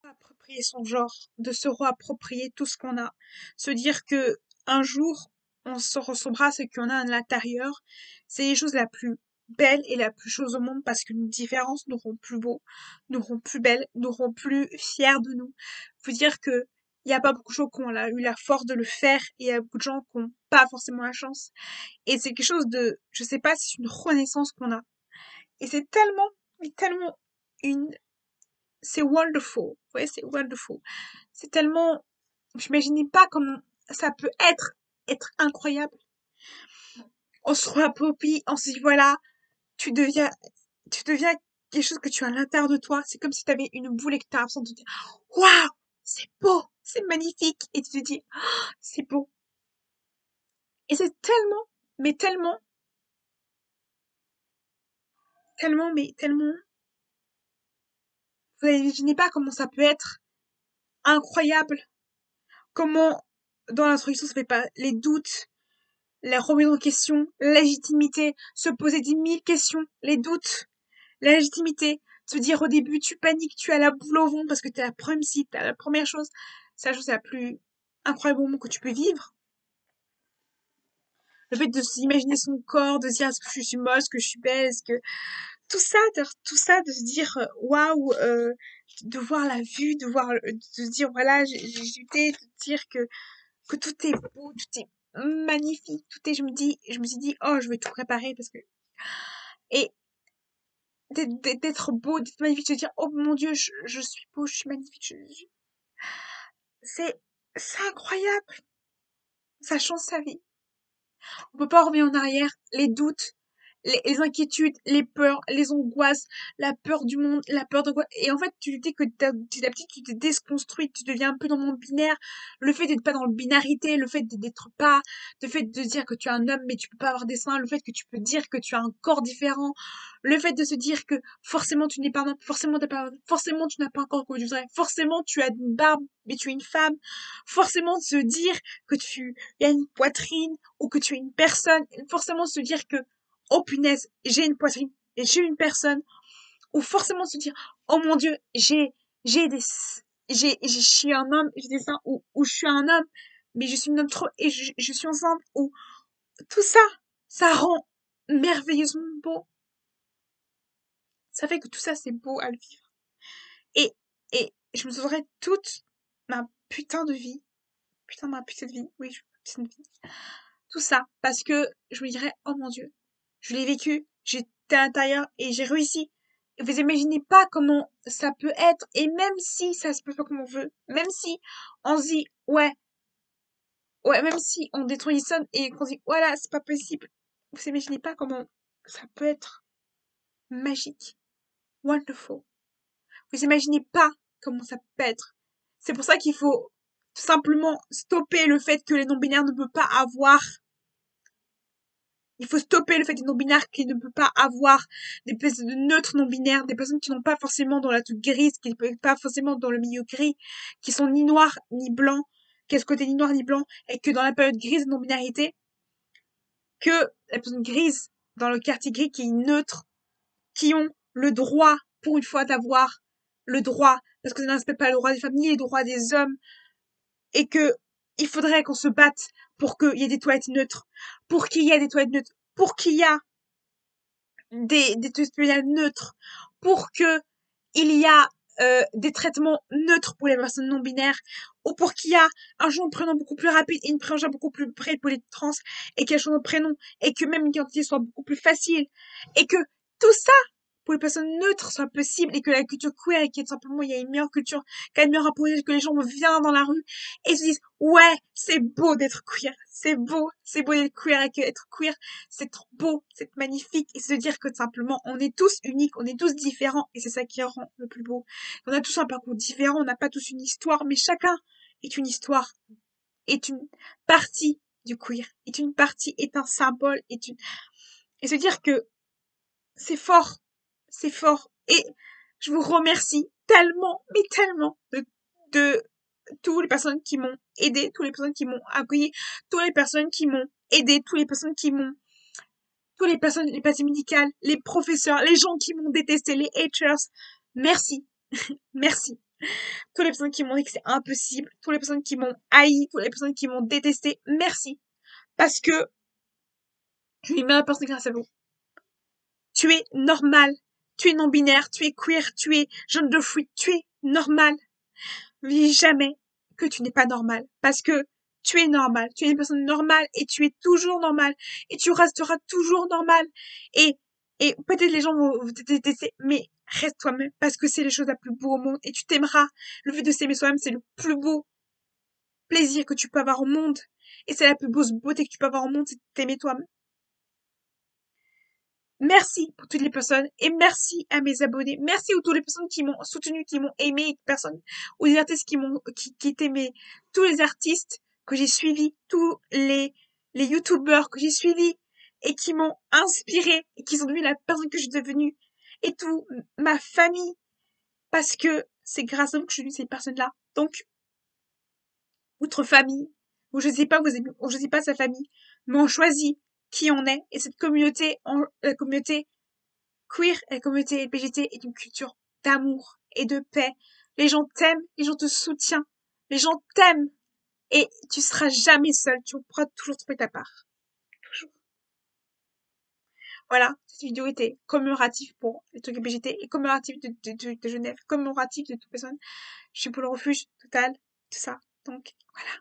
approprier son genre, de se réapproprier tout ce qu'on a. Se dire que un jour, on se ressemblera à ce qu'on a à l'intérieur. C'est les choses la plus belle et la plus chose au monde parce que nos différences nous rendent plus beaux, nous rendent plus belles, nous rendent plus fiers de nous. Faut dire que il y a pas beaucoup de gens qui ont eu la force de le faire et il y a beaucoup de gens qui ont pas forcément la chance. Et c'est quelque chose de, je sais pas, c'est une renaissance qu'on a. Et c'est tellement, mais tellement une c'est wonderful. Ouais, c'est wonderful. C'est tellement, j'imaginais pas comment ça peut être incroyable. On se réapproprie, on se dit voilà, tu deviens, tu deviens quelque chose que tu as à l'intérieur de toi. C'est comme si tu avais une boule et que tu as l'impression de te dire waouh, c'est beau, c'est magnifique. Et tu te dis, oh, c'est beau. Et c'est tellement, mais tellement, tellement, mais tellement, vous n'imaginez pas comment ça peut être incroyable. Comment, dans l'introduction, ça fait pas les doutes, la remise en question, la légitimité, se poser 10 000 questions, les doutes, la légitimité, se dire au début tu paniques, tu as la boule au ventre parce que t'es la première site, t'as la première chose, c'est la chose la plus incroyable au monde que tu peux vivre. Le fait de s'imaginer son corps, de se dire est-ce que je suis moche, est-ce que je suis belle, est-ce que tout ça, de se dire waouh, de voir la vue, de se dire voilà j'ai lutté, de dire que tout est beau, tout est magnifique, tout est, je me suis dit, oh, je vais tout préparer parce que, et d'être beau, d'être magnifique, de dire, oh mon Dieu, je suis beau, je suis magnifique, c'est, c'est incroyable. Ça change sa vie. On peut pas revenir en arrière. Les doutes, les inquiétudes, les peurs, les angoisses, la peur du monde, la peur de quoi. Et en fait, tu dis que petit à petit, tu t'es déconstruite, tu deviens un peu dans le monde binaire. Le fait d'être pas dans le binarité, le fait d'être pas, le fait de dire que tu es un homme mais tu peux pas avoir des seins, le fait que tu peux dire que tu as un corps différent, le fait de se dire que forcément tu n'es pas un homme, forcément tu n'as pas un corps comme tu voudrais, forcément tu as une barbe mais tu es une femme, forcément de se dire que tu as une poitrine ou que tu es une personne, forcément se dire que oh punaise, j'ai une poitrine et j'ai une personne, ou forcément se dire oh mon Dieu, j'ai des je suis un homme, j'ai des seins, ou je suis un homme, mais je suis une homme trop et je suis enceinte, ou tout ça, ça rend merveilleusement beau. Ça fait que tout ça c'est beau à le vivre. Et et je me souviendrai toute ma putain de vie, putain ma putain de vie, oui, putain de vie. Tout ça parce que je me dirais oh mon Dieu, je l'ai vécu, j'étais à l'intérieur et j'ai réussi. Et vous imaginez pas comment ça peut être, et même si ça se passe pas comme on veut, même si on se dit ouais, même si on détruit ça et qu'on se dit voilà, c'est pas possible, vous imaginez pas comment ça peut être magique, wonderful. Vous imaginez pas comment ça peut être. C'est pour ça qu'il faut tout simplement stopper le fait que les non-binaires ne peuvent pas avoir. Il faut stopper le fait des non-binaires qui ne peut pas avoir des personnes de neutres non-binaires, des personnes qui n'ont pas forcément dans la toute grise, qui ne peuvent pas forcément dans le milieu gris, qui sont ni noirs ni blancs, qui a ce côté ni noir ni blanc, et que dans la période grise de non-binarité, que la personne grise dans le quartier gris qui est neutre, qui ont le droit, pour une fois, d'avoir le droit, parce que ça n'inspecte pas le droit des femmes ni les droits des hommes, et que il faudrait qu'on se batte pour qu'il y ait des toilettes neutres, pour qu'il y ait des toilettes neutres, pour qu'il y ait des tutoriels neutres, pour que il y a des traitements neutres pour les personnes non binaires, ou pour qu'il y a un changement de prénom beaucoup plus rapide et une prise en charge beaucoup plus près pour les trans, et qu'un changement de prénom, et que même une identité soit beaucoup plus facile, et que tout ça pour les personnes neutres soit possible, et que la culture queer, et qu'il y ait simplement il y a une meilleure culture, qu'il y a une meilleure approche, que les gens viennent dans la rue et se disent ouais, c'est beau d'être queer, c'est beau d'être queer, et que être queer c'est trop beau, c'est magnifique, et se dire que simplement on est tous uniques, on est tous différents, et c'est ça qui rend le plus beau. On a tous un parcours différent, on n'a pas tous une histoire, mais chacun est une histoire, est une partie du queer, est une partie, est un symbole, et se dire que c'est fort, c'est fort, et je vous remercie tellement, mais tellement de toutes les personnes qui m'ont aidé, toutes les personnes qui m'ont accueilli, toutes les personnes qui m'ont aidé, toutes les personnes, les patients médicales, les professeurs, les gens qui m'ont détesté, les haters. Merci. Merci. Toutes les personnes qui m'ont dit que c'est impossible, toutes les personnes qui m'ont haï, toutes les personnes qui m'ont détesté, merci. Parce que je suis une meilleure personne grâce à vous. Tu es normal. Tu es non-binaire, tu es queer, tu es jeune de fruit, tu es normal. N'oublie jamais que tu n'es pas normal. Parce que tu es normal. Tu es une personne normale et tu es toujours normal. Et tu resteras toujours normal. Et, et peut-être les gens vont te détester, mais reste toi-même parce que c'est les choses la plus beau au monde et tu t'aimeras. Le fait de s'aimer soi-même, c'est le plus beau plaisir que tu peux avoir au monde. Et c'est la plus grosse beauté que tu peux avoir au monde, c'est de t'aimer toi-même. Merci pour toutes les personnes et merci à mes abonnés. Merci à toutes les personnes qui m'ont soutenu, qui m'ont aimé, personnes, aux artistes qui étaient tous les artistes que j'ai suivis, les youtubeurs que j'ai suivis et qui m'ont inspiré et qui sont devenus la personne que je suis devenue et tout ma famille parce que c'est grâce à vous que je suis devenue cette personne-là. Donc, votre famille, ou je sais pas vos amis, ou je sais pas sa famille, mais on choisit qui on est et cette communauté, la communauté queer et la communauté LGBT est une culture d'amour et de paix. Les gens t'aiment, les gens te soutiennent, les gens t'aiment et tu seras jamais seul, tu pourras toujours trouver ta part. Toujours. Voilà, cette vidéo était commémorative pour les trucs LGBT et commémorative de Genève, commémorative de toute personne. Je suis pour le refuge total, tout ça. Donc, voilà.